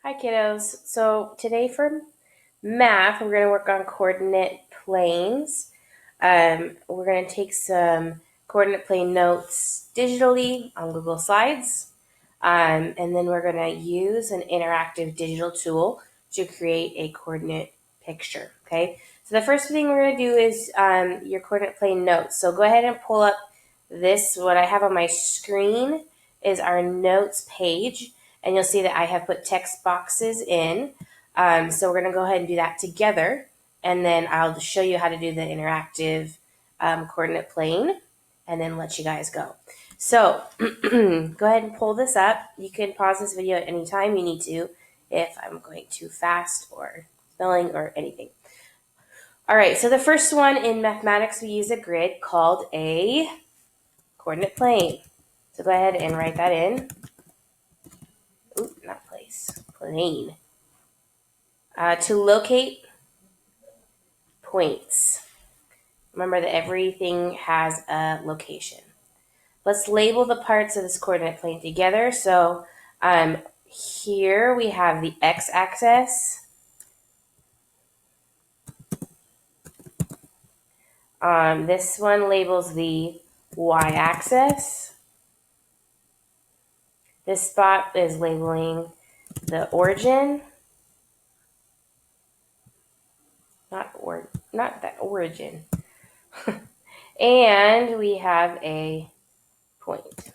Hi kiddos. So today for math, we're going to work on coordinate planes. We're going to take some coordinate plane notes digitally on Google Slides. And then we're going to use an interactive digital tool to create a coordinate picture. Okay. So the first thing we're going to do is your coordinate plane notes. So go ahead and pull up this. What I have on my screen is our notes page. And you'll see that I have put text boxes in. So we're going to go ahead and do that together. And then I'll show you how to do the interactive coordinate plane and then let you guys go. So go ahead and pull this up. You can pause this video at any time you need to if I'm going too fast or spelling or anything. All right, so the first one in mathematics, we use a grid called a coordinate plane. So go ahead and write that in. Ooh, not place, plane. To locate points. Remember that everything has a location. Let's label the parts of this coordinate plane together. So here we have the x-axis. This one labels the y-axis. This spot is labeling the origin. Not that origin. And we have a point.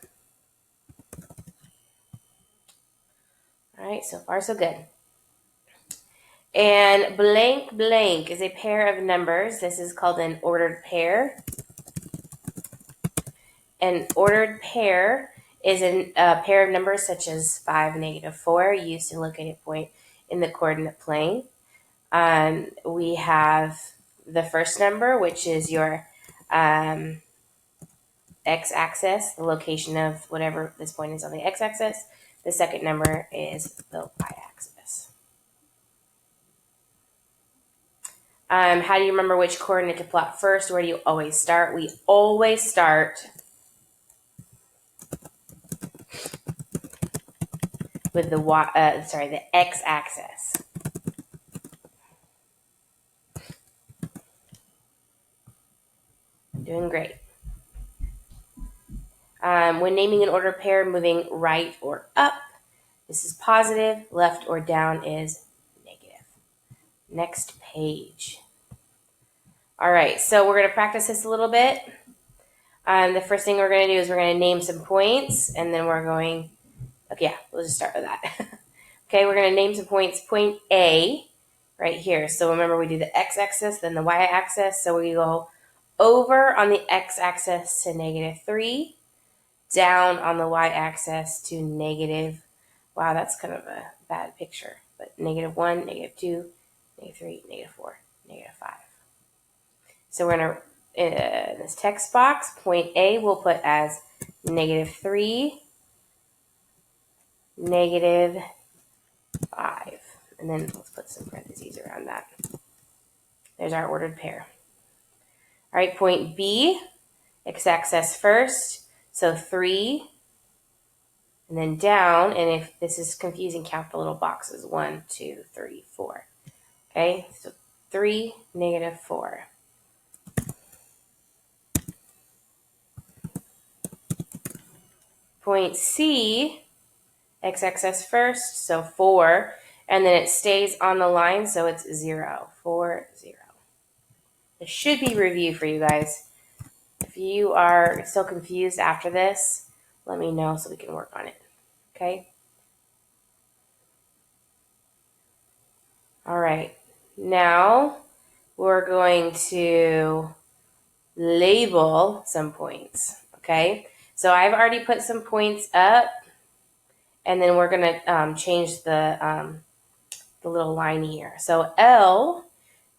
All right, so far so good. And blank blank is a pair of numbers. This is called an ordered pair. An ordered pair is a pair of numbers such as 5, -4 used to locate a point in the coordinate plane. We have the first number, which is your x-axis, the location of whatever this point is on the x-axis. The second number is the y-axis. How do you remember which coordinate to plot first? Where do you always start? We always start with the the x-axis. Doing great. When naming an ordered pair, moving right or up, this is positive. Left or down is negative. Next page. All right, so we're going to practice this a little bit. The first thing we're going to do is we're going to name some points, and then we're going, okay, yeah, we'll just start with that. Okay, we're going to name some points. Point A, right here. So remember, we do the x-axis, then the y-axis. So we go over on the x-axis to -3, down on the y-axis to negative, wow, that's kind of a bad picture, but -1, -2, -3, -4, -5. So we're going to, in this text box, point A we'll put as -3, -5. And then let's put some parentheses around that. There's our ordered pair. All right, point B, x-axis first. So 3, and then down. And if this is confusing, count the little boxes. 1, 2, 3, 4. Okay, so 3, -4. Point C, x-axis first, so 4, and then it stays on the line, so it's 0, 4, 0. This should be review for you guys. If you are still confused after this, let me know so we can work on it, okay? All right, now we're going to label some points, okay? So I've already put some points up, and then we're going to change the little line here. So L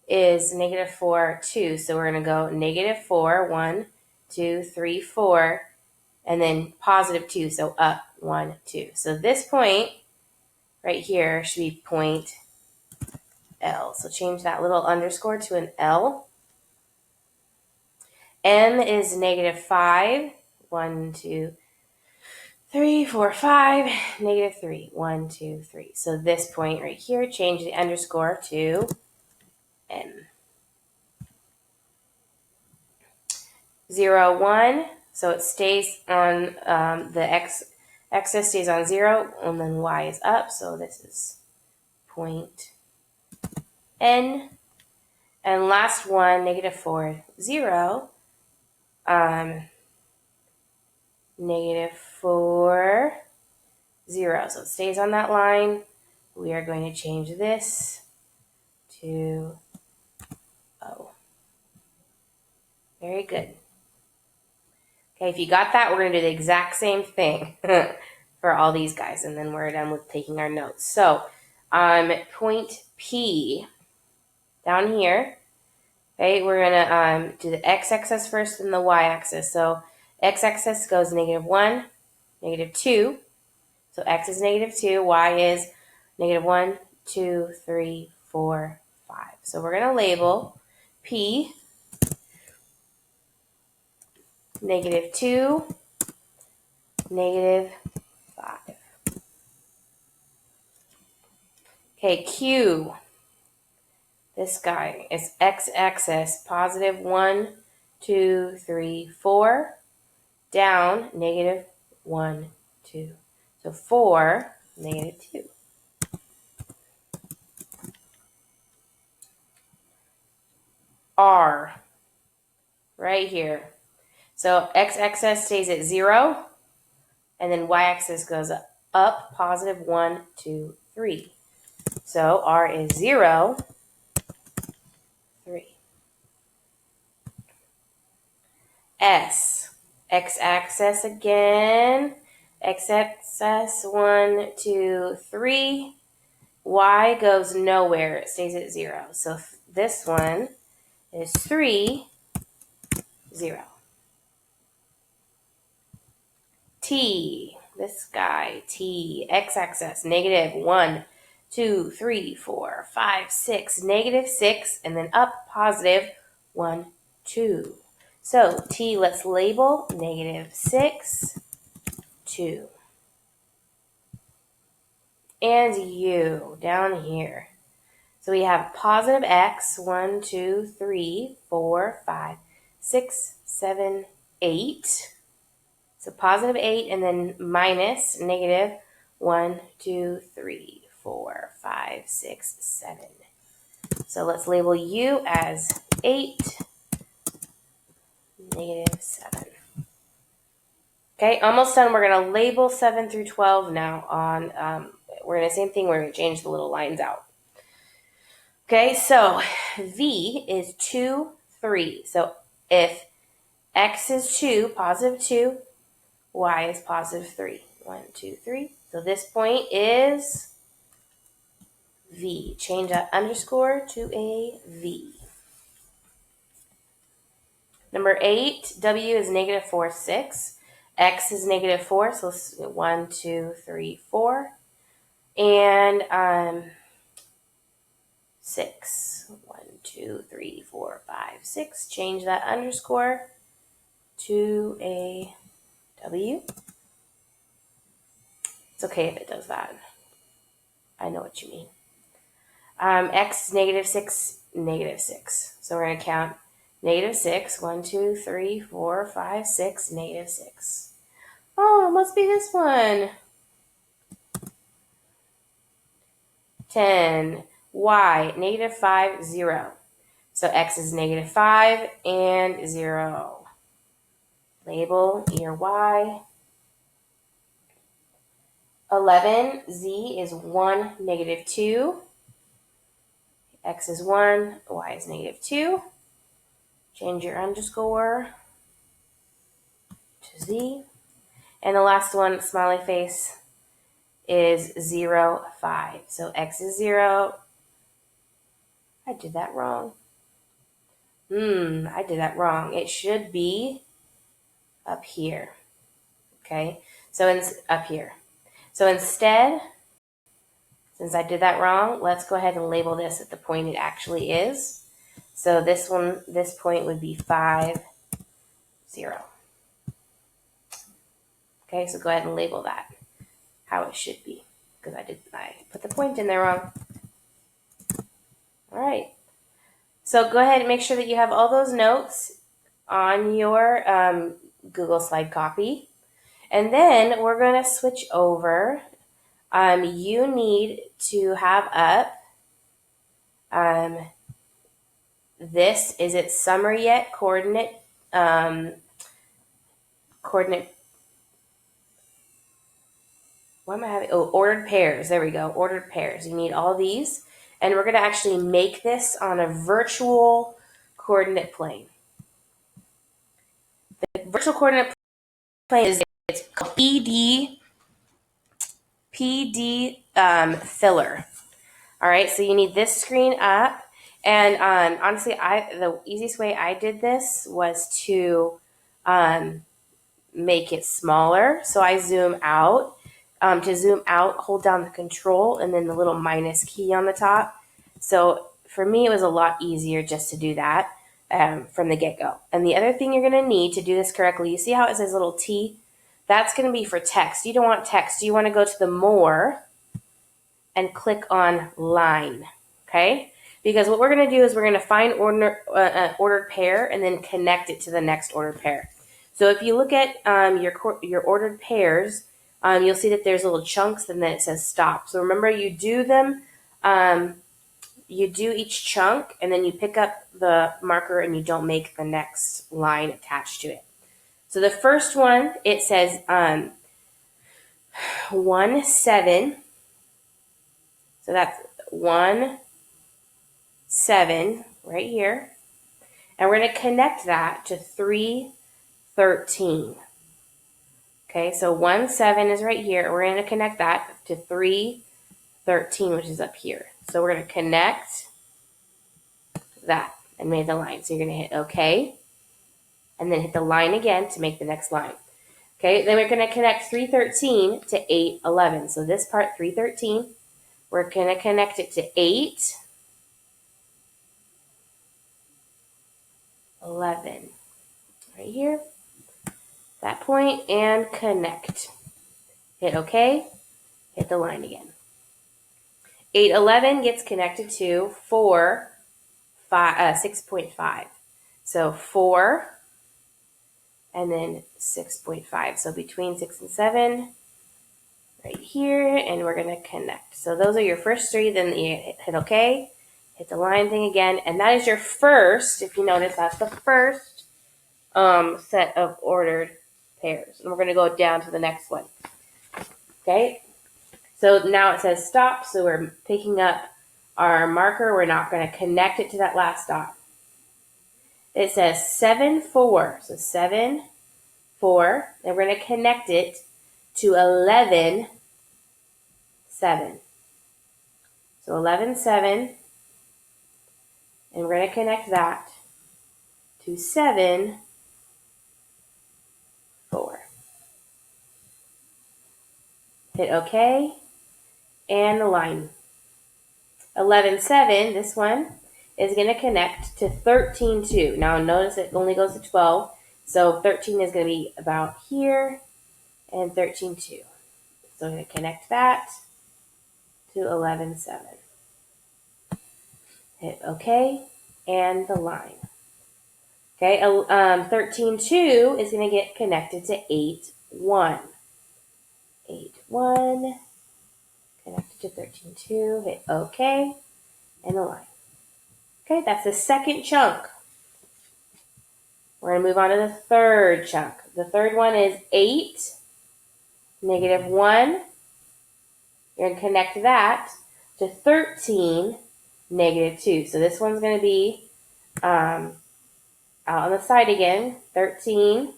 is -4, 2. So we're going to go -4, 1, 2, 3, 4, and then +2. So up, 1, 2. So this point right here should be point L. So change that little underscore to an L. M is -5, 1, 2, 3, 4, 5, negative 3. 1, 2, 3. So this point right here, change the underscore to n. 0, 1. So it stays on the x-axis stays on 0, and then y is up. So this is point n. And last one, negative 4, 0. Negative 4, 0. So it stays on that line. We are going to change this to O. Very good. Okay, if you got that, we're going to do the exact same thing for all these guys, and then we're done with taking our notes. So, point P down here, okay, we're going to do the x-axis first and the y-axis. So, x-axis goes negative 1, negative 2. So, x is negative 2, y is negative 1, 2, 3, 4, 5. So, we're going to label P negative 2, negative 5. Okay, Q. This guy is x-axis, positive 1, 2, 3, 4, down, negative 1, 2. So 4, negative 2. R, right here. So x-axis stays at 0, and then y-axis goes up, positive 1, 2, 3. So R is 0, 3. S, x-axis again, x-axis 1, 2, 3. Y goes nowhere, it stays at 0. So this one is 3, 0. T, this guy, T, x-axis, negative 1, 2, 3, 4, 5, 6, negative 6, and then up, positive 1, 2. So T, let's label negative 6, 2. And U, down here. So we have positive x, 1, 2, 3, 4, 5, 6, 7, 8. So positive 8 and then minus negative 1, 2, 3, 4, 5, 6, 7. So let's label U as 8, negative 7. Okay, almost done. We're going to label 7 through 12 now on, we're going to same thing. We're going to change the little lines out. Okay, so V is 2, 3. So if X is 2, positive 2, Y is positive 3. 1, 2, 3. So this point is V. Change that underscore to a V. Number 8, W is negative 4, 6. X is negative 4, so let's 1, 2, 3, 4. And 6. 1, 2, 3, 4, 5, 6. Change that underscore to a W. It's okay if it does that. I know what you mean. X is negative 6, negative 6. So we're going to count negative 6. 1, 2, 3, 4, 5, 6, negative 6. Oh, it must be this one. 10. Y, negative 5, 0. So X is negative 5 and 0. Label your Y. 11. Z is 1, negative 2. X is 1, Y is negative 2. Change your underscore to Z. And the last one, smiley face, is 0, 5. So X is 0. I did that wrong. I did that wrong. It should be up here. Okay, so it's up here. So instead, since I did that wrong, let's go ahead and label this at the point it actually is. So this point would be 5, 0. Okay, so go ahead and label that how it should be, because I put the point in there wrong. All right. So go ahead and make sure that you have all those notes on your Google Slide copy. And then we're going to switch over. You need to have up this is it summer yet coordinate coordinate. What am I having? Oh, ordered pairs. There we go. Ordered pairs. You need all these. And we're going to actually make this on a virtual coordinate plane. The virtual coordinate plane is it's called PD filler. All right, so you need this screen up. And honestly, the easiest way I did this was to make it smaller. So I zoom out. To zoom out, hold down the control and then the little minus key on the top. So for me, it was a lot easier just to do that from the get-go. And the other thing you're going to need to do this correctly, you see how it says little T? That's going to be for text. You don't want text. You want to go to the more and click on line, okay? Because what we're going to do is we're going to find ordered pair and then connect it to the next ordered pair. So if you look at your ordered pairs, you'll see that there's little chunks and then it says stop. So remember, you do them, you do each chunk and then you pick up the marker and you don't make the next line attached to it. So the first one, it says 1, 7. So that's 1, 7 right here. And we're going to connect that to 3, 13. Okay, so 1, 7 is right here. We're going to connect that to 3, 13, which is up here. So we're going to connect that and make the line. So you're going to hit OK. And then hit the line again to make the next line. Okay, then we're going to connect 313 to 811. So this part, 313, we're going to connect it to 8, 11. Right here, that point, and connect. Hit OK, hit the line again. 811 gets connected to 6.5. So 4, and then 6.5. So between 6 and 7, right here, and we're going to connect. So those are your first three. Then you hit OK, hit the line thing again, and that is your first. If you notice, that's the first set of ordered pairs. And we're going to go down to the next one. Okay, so now it says stop, so we're picking up our marker. We're not going to connect it to that last dot. It says 7, 4. So 7, 4, and we're going to connect it to 11, 7. So 11, 7, and we're going to connect that to 7, 4. Hit OK, and the line. 11, 7, this one, is going to connect to 13, 2. Now notice it only goes to 12, so 13 is going to be about here, and 13, 2. So I'm going to connect that to 11, 7. Hit OK, and the line. Okay, 13, 2 is going to get connected to 8, 1. 8, 1, connected to 13, 2, hit OK, and the line. Okay, that's the second chunk. We're going to move on to the third chunk. The third one is 8, negative 1. You're going to connect that to 13, negative 2. So this one's going to be out on the side again, 13,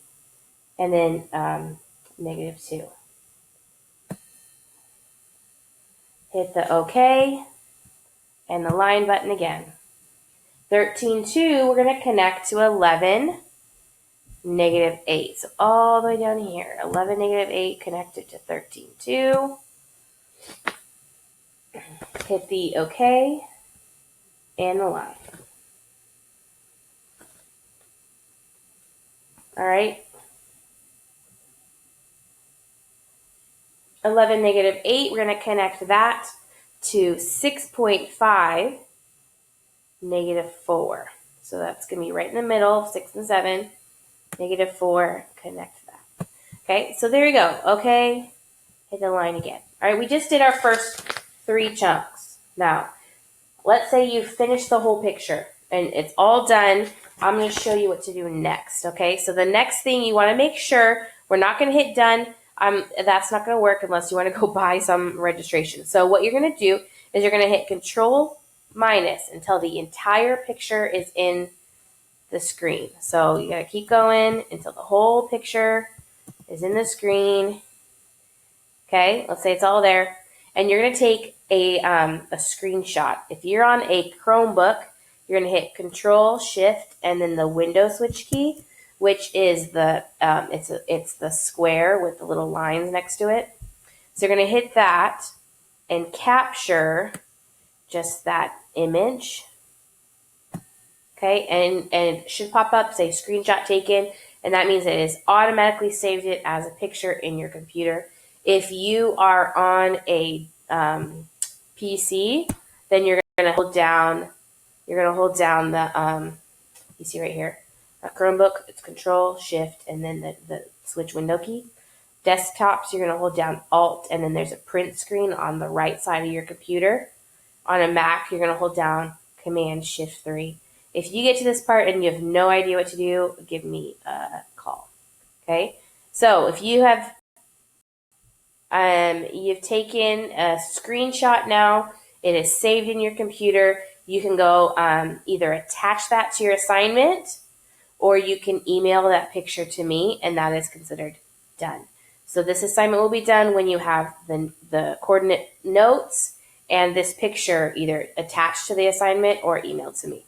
and then negative 2. Hit the OK and the line button again. 13, 2, we're going to connect to 11, negative 8. So all the way down here, 11, negative 8 connected to 13, 2. Hit the OK and the line. All right. 11, negative 8, we're going to connect that to 6.5, negative 4. So that's going to be right in the middle, 6 and 7, negative 4, connect that. Okay, so there you go. Okay, hit the line again. All right, we just did our first 3 chunks. Now, let's say you finished the whole picture and it's all done. I'm going to show you what to do next. Okay, so the next thing you want to make sure, we're not going to hit done. That's not going to work unless you want to go buy some registration. So what you're going to do is you're going to hit Control minus until the entire picture is in the screen. So you got to keep going until the whole picture is in the screen. Okay, let's say it's all there. And you're going to take a screenshot. If you're on a Chromebook, you're going to hit Control Shift and then the window switch key, which is the it's the square with the little lines next to it. So you're going to hit that and capture just that image. Okay, and it should pop up, say screenshot taken, and that means it has automatically saved it as a picture in your computer. If you are on a PC, then you're going to hold down. You're going to hold down the you see right here, a Chromebook. It's Control Shift and then the switch window key. Desktops, you're going to hold down Alt and then there's a print screen on the right side of your computer. On a Mac, you're going to hold down Command Shift 3. If you get to this part and you have no idea what to do, give me a call. Okay, so if you have you've taken a screenshot now, it is saved in your computer. You can go either attach that to your assignment or you can email that picture to me and that is considered done. So this assignment will be done when you have the coordinate notes and this picture either attached to the assignment or emailed to me.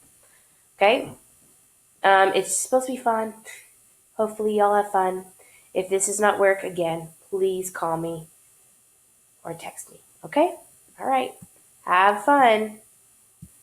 Okay? It's supposed to be fun. Hopefully y'all have fun. If this does not work, again, please call me or text me. Okay? All right. Have fun.